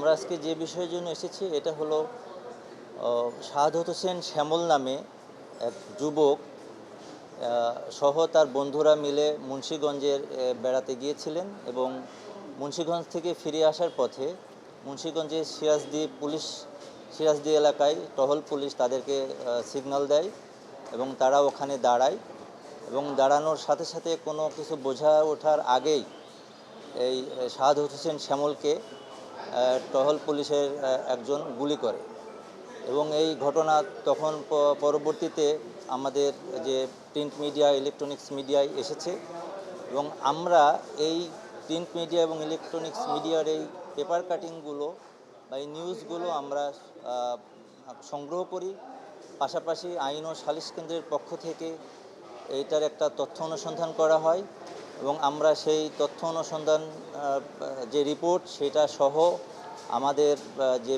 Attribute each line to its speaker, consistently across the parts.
Speaker 1: আমরা আজকে যে বিষয়ের জন্য এসেছি এটা হলো শাহাদাত হোসেন শ্যামল নামে এক যুবক সহ তার বন্ধুরা মিলে মুন্সিগঞ্জের বেড়াতে গিয়েছিলেন এবং মুন্সিগঞ্জ থেকে ফিরে আসার পথে মুন্সিগঞ্জের সিরাজদি এলাকায় টহল পুলিশ তাদেরকে সিগন্যাল দেয় এবং তারা ওখানে দাঁড়ায় এবং দাঁড়ানোর সাথে সাথে কোনো কিছু বোঝা ওঠার আগেই এই শাহাদাত হোসেন শ্যামলকে টহল পুলিশের একজন গুলি করে এবং এই ঘটনা তখন পরবর্তীতে আমাদের যে প্রিন্ট মিডিয়া ইলেকট্রনিক্স মিডিয়ায় এসেছে এবং আমরা এই প্রিন্ট মিডিয়া এবং ইলেকট্রনিক্স মিডিয়ার এই পেপার কাটিংগুলো বা এই নিউজগুলো আমরা সংগ্রহ করি। পাশাপাশি আইন ও সালিশ কেন্দ্রের পক্ষ থেকে এইটার একটা তথ্য অনুসন্ধান করা হয় এবং আমরা সেই তথ্য অনুসন্ধান যে রিপোর্ট সেটা সহ আমাদের যে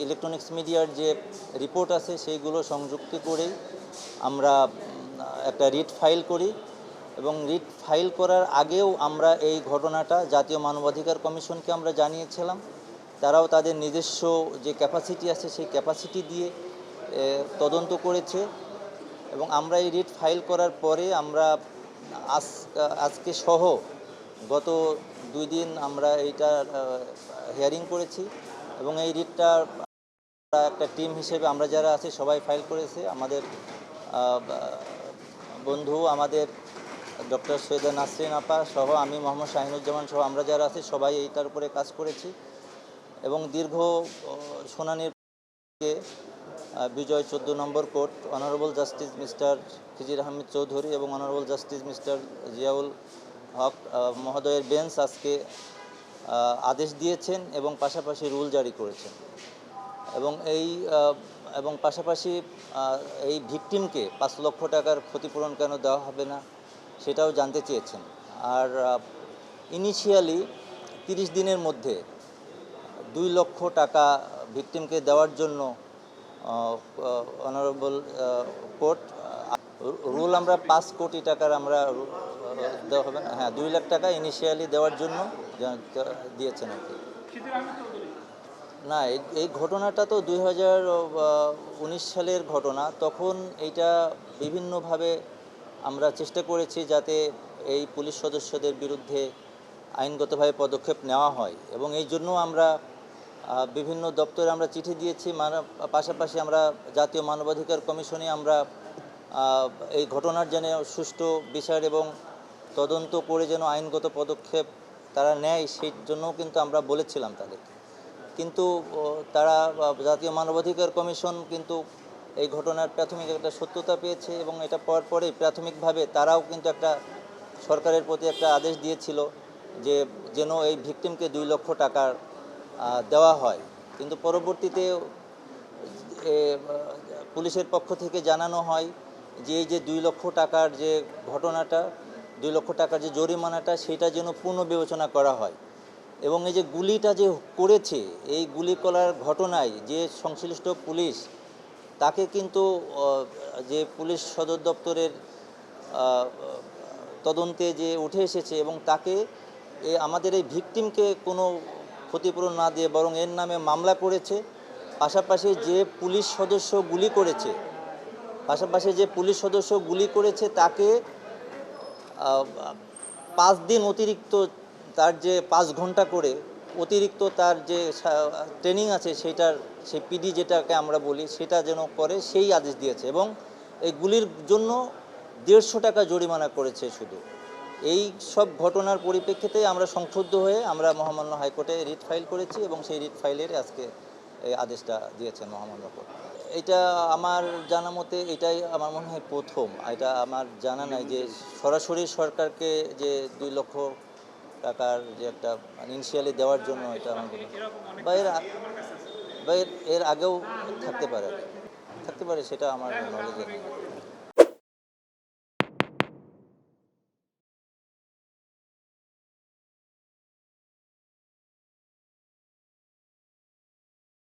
Speaker 1: ইলেকট্রনিক্স মিডিয়ার যে রিপোর্ট আছে সেইগুলো সংযুক্ত করেই আমরা একটা রিট ফাইল করি এবং রিট ফাইল করার আগেও আমরা এই ঘটনাটা জাতীয় মানবাধিকার কমিশনকে আমরা জানিয়েছিলাম। তারাও তাদের নিজস্ব যে ক্যাপাসিটি আছে সেই ক্যাপাসিটি দিয়ে তদন্ত করেছে এবং আমরা এই রিট ফাইল করার পরে আমরা আজকে সহ গত 2 দিন আমরা এইটার হিয়ারিং করেছি এবং এই রিটটা একটা টিম হিসেবে আমরা যারা আছি সবাই ফাইল করেছে। আমাদের বন্ধু আমাদের ডক্টর সৈয়দা নাসরিন আপা সহ আমি মোহাম্মদ শাহিনুজ্জামান সহ আমরা যারা আছি সবাই এইটার উপরে কাজ করেছি এবং দীর্ঘ শুনানির বিজয় 14 নম্বর কোর্ট অনারেবল জাস্টিস মিস্টার খিজির আহমেদ চৌধুরী এবং অনারেবল জাস্টিস মিস্টার জিয়াউল হক মহোদয়ের বেঞ্চ আজকে আদেশ দিয়েছেন এবং পাশাপাশি রুল জারি করেছেন এবং পাশাপাশি এই ভিকটিমকে 5 লক্ষ টাকার ক্ষতিপূরণ কেন দেওয়া হবে না সেটাও জানতে চেয়েছেন। আর ইনিশিয়ালি 30 দিনের মধ্যে 2 লক্ষ টাকা ভিকটিমকে দেওয়ার জন্য অনারেবল কোর্ট রুল আমরা 5 কোটি টাকার আমরা দেওয়া হবে না, হ্যাঁ 2 লাখ টাকা ইনিশিয়ালি দেওয়ার জন্য দিয়েছেন আর কি। না, এই ঘটনাটা তো 2019 সালের ঘটনা। তখন এইটা বিভিন্নভাবে আমরা চেষ্টা করেছি যাতে এই পুলিশ সদস্যদের বিরুদ্ধে আইনগতভাবে পদক্ষেপ নেওয়া হয় এবং এই জন্য আমরা বিভিন্ন দপ্তরে আমরা চিঠি দিয়েছি। পাশাপাশি আমরা জাতীয় মানবাধিকার কমিশনে আমরা এই ঘটনার যেন সুষ্ঠু বিচার এবং তদন্ত করে যেন আইনগত পদক্ষেপ তারা নেয় সেই জন্যও কিন্তু আমরা বলেছিলাম তাদেরকে, কিন্তু তারা জাতীয় মানবাধিকার কমিশন কিন্তু এই ঘটনার প্রাথমিক একটা সত্যতা পেয়েছে এবং এটা পাওয়ার পরেই প্রাথমিকভাবে তারাও কিন্তু একটা সরকারের প্রতি একটা আদেশ দিয়েছিল যে যেন এই ভিকটিমকে 2 লক্ষ টাকার দেওয়া হয়। কিন্তু পরবর্তীতে পুলিশের পক্ষ থেকে জানানো হয় যে এই যে 2 লক্ষ টাকার যে ঘটনাটা 2 লক্ষ টাকার যে জরিমানাটা সেটা যেন পুনর্বিবেচনা করা হয় এবং এই যে গুলিটা যে করেছে এই গুলি করার ঘটনায় যে সংশ্লিষ্ট পুলিশ তাকে কিন্তু যে পুলিশ সদর দপ্তরের তদন্তে যে উঠে এসেছে এবং তাকে আমাদের এই ভিকটিমকে কোনো ক্ষতিপূরণ না দিয়ে বরং এর নামে মামলা করেছে। পাশাপাশি যে পুলিশ সদস্য গুলি করেছে তাকে 5 দিন অতিরিক্ত তার যে 5 ঘন্টা করে অতিরিক্ত তার যে ট্রেনিং আছে সেই পিডি যেটাকে আমরা বলি সেটা যেন করে সেই আদেশ দিয়েছে এবং এই গুলির জন্য 150 টাকা জরিমানা করেছে শুধু। এই সব ঘটনার পরিপ্রেক্ষিতে আমরা সংক্ষুব্ধ হয়ে আমরা মহামান্য হাইকোর্টে রিট ফাইল করেছি এবং সেই রিট ফাইলের আজকে এই আদেশটা দিয়েছেন মহামান্য কোর্ট। এটা আমার জানা মতে এটাই আমার মনে হয় প্রথম। এটা আমার জানা নাই যে সরাসরি সরকারকে যে 2 লক্ষ টাকার যে একটা ইনিশিয়ালি দেওয়ার জন্য এটা আমার বা এর আগেও থাকতে পারে সেটা আমার নলেজে নেই।